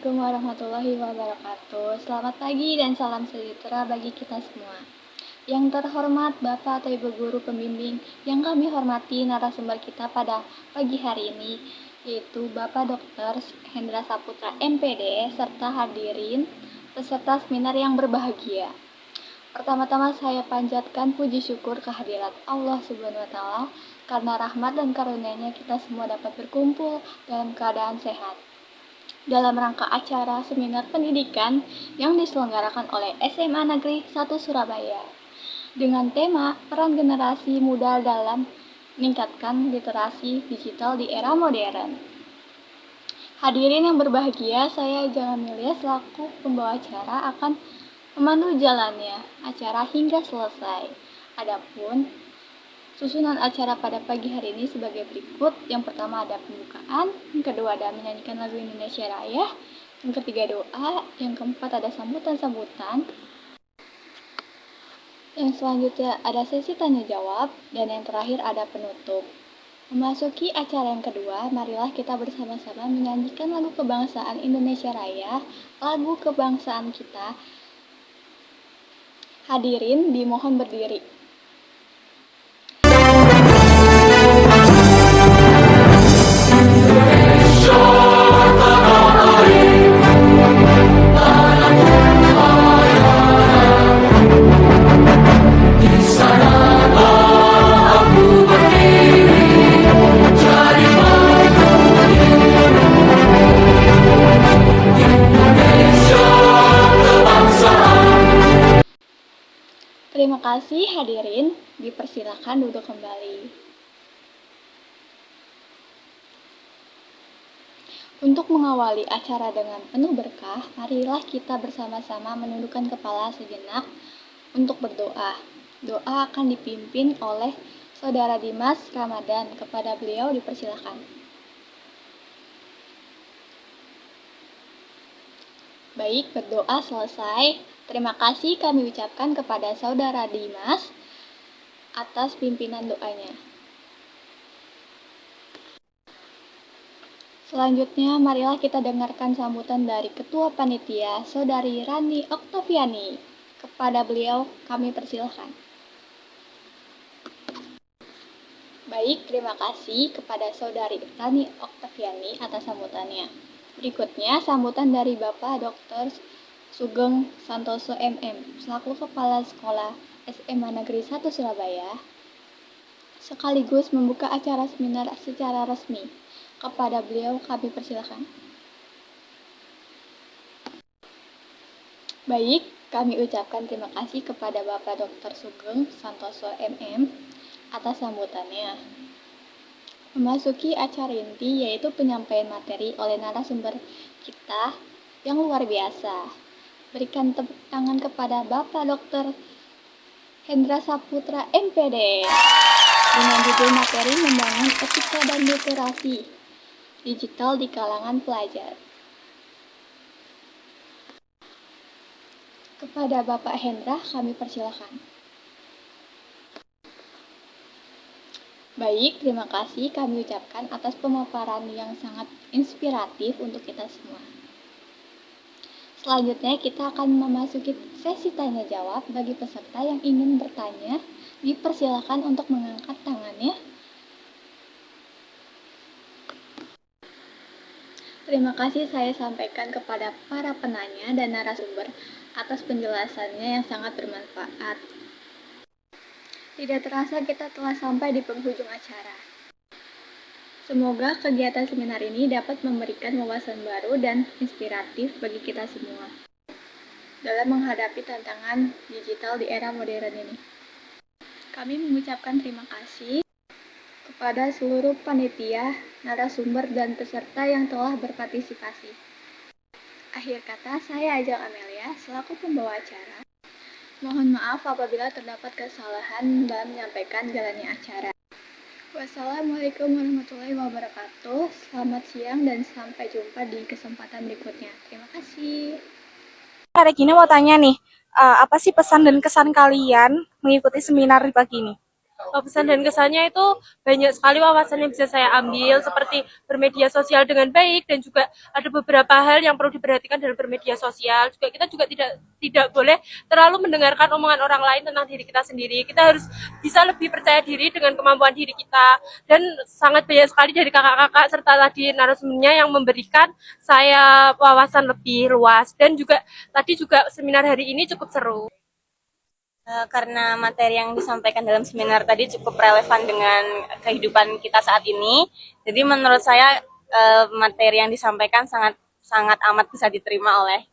Assalamualaikum warahmatullahi wabarakatuh. Selamat pagi dan salam sejahtera bagi kita semua. Yang terhormat Bapak atau Ibu Guru Pembimbing, yang kami hormati narasumber kita pada pagi hari ini, yaitu Bapak Dr. Hendra Saputra MPD, serta hadirin peserta seminar yang berbahagia. Pertama-tama saya panjatkan puji syukur kehadirat Allah Subhanahu wa Ta'ala, karena rahmat dan karunia-Nya kita semua dapat berkumpul dalam keadaan sehat dalam rangka acara seminar pendidikan yang diselenggarakan oleh SMA Negeri 1 Surabaya dengan tema peran generasi muda dalam meningkatkan literasi digital di era modern. Hadirin yang berbahagia, saya Jangan Milia selaku pembawa acara akan memandu jalannya acara hingga selesai. Adapun susunan acara pada pagi hari ini sebagai berikut. Yang pertama ada pembukaan, yang kedua ada menyanyikan lagu Indonesia Raya, yang ketiga doa, yang keempat ada sambutan-sambutan, yang selanjutnya ada sesi tanya jawab, dan yang terakhir ada penutup. Memasuki acara yang kedua, marilah kita bersama-sama menyanyikan lagu kebangsaan Indonesia Raya, lagu kebangsaan kita. Hadirin dimohon berdiri. Terima kasih hadirin, dipersilakan duduk kembali. Untuk mengawali acara dengan penuh berkah, marilah kita bersama-sama menundukkan kepala sejenak untuk berdoa. Doa akan dipimpin oleh Saudara Dimas Ramadan. Kepada beliau dipersilakan. Baik, berdoa selesai. Terima kasih kami ucapkan kepada Saudara Dimas atas pimpinan doanya. Selanjutnya, marilah kita dengarkan sambutan dari Ketua Panitia, Saudari Rani Oktaviani. Kepada beliau kami persilahkan. Baik, terima kasih kepada Saudari Rani Oktaviani atas sambutannya. Berikutnya, sambutan dari Bapak Dr. Sugeng Santoso MM, selaku Kepala Sekolah SMA Negeri 1 Surabaya, sekaligus membuka acara seminar secara resmi. Kepada beliau kami persilakan. Baik, kami ucapkan terima kasih kepada Bapak Dr. Sugeng Santoso MM atas sambutannya. Memasuki acara inti, yaitu penyampaian materi oleh narasumber kita yang luar biasa. Berikan tepuk tangan kepada Bapak Dr. Hendra Saputra MPD dengan judul materi membangun etika dan literasi digital di kalangan pelajar. Kepada Bapak Hendra kami persilakan. Baik, terima kasih kami ucapkan atas pemaparan yang sangat inspiratif untuk kita semua. Selanjutnya kita akan memasuki sesi tanya jawab bagi peserta yang ingin bertanya. Dipersilakan untuk mengangkat tangannya. Terima kasih saya sampaikan kepada para penanya dan narasumber atas penjelasannya yang sangat bermanfaat. Tidak terasa kita telah sampai di penghujung acara. Semoga kegiatan seminar ini dapat memberikan wawasan baru dan inspiratif bagi kita semua dalam menghadapi tantangan digital di era modern ini. Kami mengucapkan terima kasih kepada seluruh panitia, narasumber, dan peserta yang telah berpartisipasi. Akhir kata, saya Ajeng Amelia selaku pembawa acara. Mohon maaf apabila terdapat kesalahan dalam menyampaikan jalannya acara. Wassalamualaikum warahmatullahi wabarakatuh. Selamat siang dan sampai jumpa di kesempatan berikutnya. Terima kasih. Regina mau tanya nih, apa sih pesan dan kesan kalian mengikuti seminar pagi ini? Pesan dan kesannya itu banyak sekali wawasan yang bisa saya ambil, seperti bermedia sosial dengan baik, dan juga ada beberapa hal yang perlu diperhatikan dalam bermedia sosial. Juga kita juga tidak boleh terlalu mendengarkan omongan orang lain tentang diri kita sendiri. Kita harus bisa lebih percaya diri dengan kemampuan diri kita. Dan sangat banyak sekali dari kakak-kakak serta tadi narasumbernya yang memberikan saya wawasan lebih luas. Dan juga tadi juga seminar hari ini cukup seru. Karena materi yang disampaikan dalam seminar tadi cukup relevan dengan kehidupan kita saat ini, jadi menurut saya materi yang disampaikan sangat amat bisa diterima oleh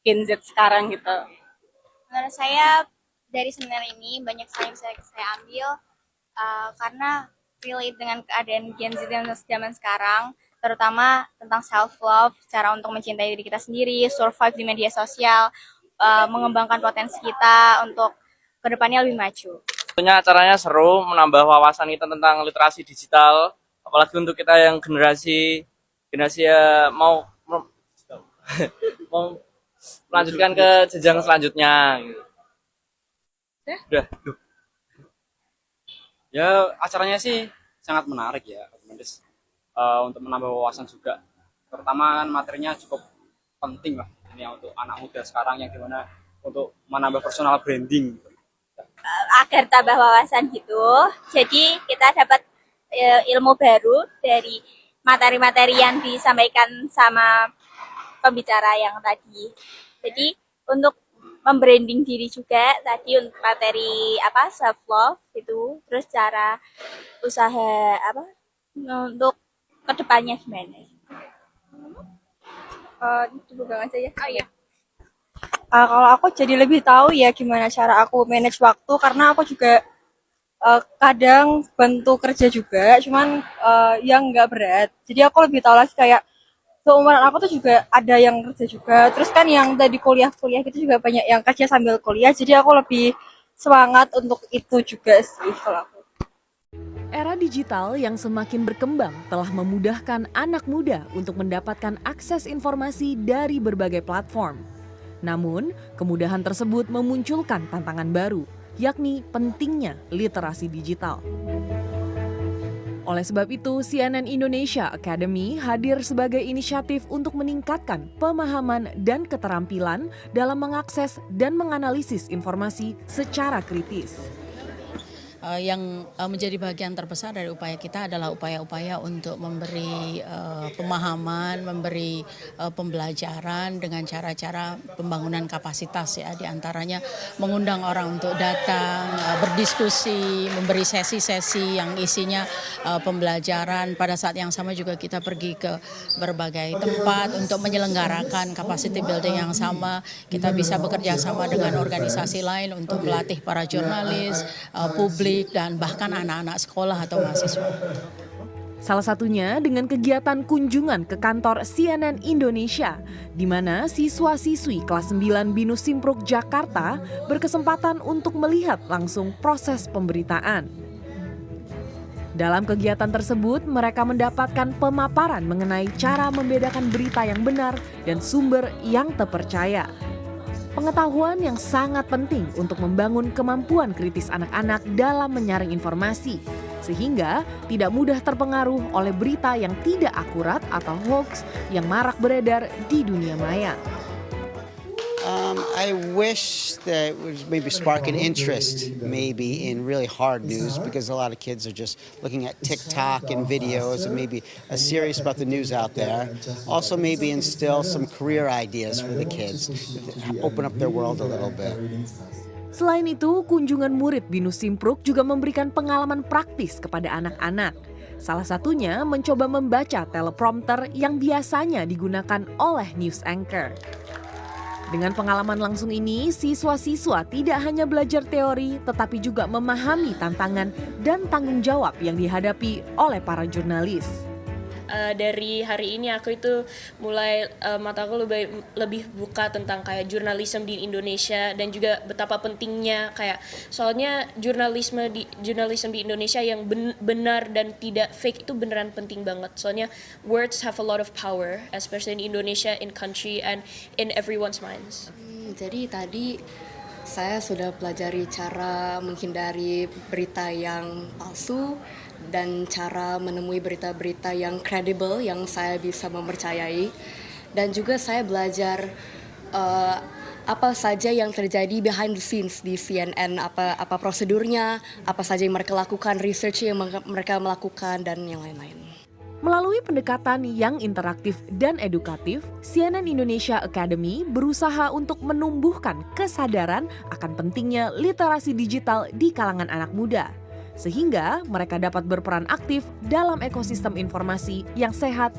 Gen Z sekarang gitu. Menurut saya dari seminar ini banyak sekali yang bisa saya ambil karena relate dengan keadaan Gen Z zaman sekarang, terutama tentang self love, cara untuk mencintai diri kita sendiri, survive di media sosial, mengembangkan potensi kita untuk kedepannya lebih maju. Tentunya acaranya seru, menambah wawasan kita tentang literasi digital, apalagi untuk kita yang generasi mau melanjutkan ke jenjang selanjutnya. Udah. Ya acaranya sih sangat menarik ya, otomatis untuk menambah wawasan juga. Terutama kan materinya cukup penting lah ini untuk anak muda sekarang yang dimana untuk menambah personal branding. Agar tambah wawasan gitu, jadi kita dapat ilmu baru dari materi-materi yang disampaikan sama pembicara yang tadi. Jadi untuk membranding diri juga tadi untuk materi self love itu, terus cara usaha untuk kedepannya gimana? Coba aja ya. Oh iya. Kalau aku jadi lebih tahu ya gimana cara aku manage waktu, karena aku juga kadang bantu kerja juga, cuman yang nggak berat. Jadi aku lebih tahu lagi kayak seumuran aku tuh juga ada yang kerja juga. Terus kan yang tadi kuliah gitu juga banyak yang kerja sambil kuliah. Jadi aku lebih semangat untuk itu juga sih kalau aku. Era digital yang semakin berkembang telah memudahkan anak muda untuk mendapatkan akses informasi dari berbagai platform. Namun, kemudahan tersebut memunculkan tantangan baru, yakni pentingnya literasi digital. Oleh sebab itu, CNN Indonesia Academy hadir sebagai inisiatif untuk meningkatkan pemahaman dan keterampilan dalam mengakses dan menganalisis informasi secara kritis. Yang menjadi bagian terbesar dari upaya kita adalah upaya-upaya untuk memberi pemahaman, memberi pembelajaran dengan cara-cara pembangunan kapasitas ya, diantaranya mengundang orang untuk datang, berdiskusi, memberi sesi-sesi yang isinya pembelajaran. Pada saat yang sama juga kita pergi ke berbagai tempat untuk menyelenggarakan capacity building yang sama. Kita bisa bekerja sama dengan organisasi lain untuk melatih para jurnalis, publik, dan bahkan anak-anak sekolah atau mahasiswa. Salah satunya dengan kegiatan kunjungan ke kantor CNN Indonesia, di mana siswa-siswi kelas 9 Binus Simpruk Jakarta berkesempatan untuk melihat langsung proses pemberitaan. Dalam kegiatan tersebut, mereka mendapatkan pemaparan mengenai cara membedakan berita yang benar dan sumber yang terpercaya. Pengetahuan yang sangat penting untuk membangun kemampuan kritis anak-anak dalam menyaring informasi, sehingga tidak mudah terpengaruh oleh berita yang tidak akurat atau hoax yang marak beredar di dunia maya. I wish that it would maybe spark an interest maybe in really hard news, because a lot of kids are just looking at TikTok and videos and maybe a serious about the news out there. Also maybe instill some career ideas for the kids, open up their world a little bit. Selain itu, kunjungan murid BINUS Simpruk juga memberikan pengalaman praktis kepada anak-anak. Salah satunya mencoba membaca teleprompter yang biasanya digunakan oleh news anchor. Dengan pengalaman langsung ini, siswa-siswa tidak hanya belajar teori, tetapi juga memahami tantangan dan tanggung jawab yang dihadapi oleh para jurnalis. Dari hari ini aku itu mulai mata aku lebih buka tentang kayak jurnalisme di Indonesia dan juga betapa pentingnya kayak soalnya jurnalisme di Indonesia yang benar dan tidak fake itu beneran penting banget. Soalnya words have a lot of power, especially in Indonesia, in country and in everyone's minds. Jadi tadi saya sudah pelajari cara menghindari berita yang palsu dan cara menemui berita-berita yang kredibel yang saya bisa mempercayai, dan juga saya belajar apa saja yang terjadi behind the scenes di CNN, apa prosedurnya, apa saja yang mereka lakukan, research yang mereka melakukan, dan yang lain-lain. Melalui pendekatan yang interaktif dan edukatif, CNN Indonesia Academy berusaha untuk menumbuhkan kesadaran akan pentingnya literasi digital di kalangan anak muda, sehingga mereka dapat berperan aktif dalam ekosistem informasi yang sehat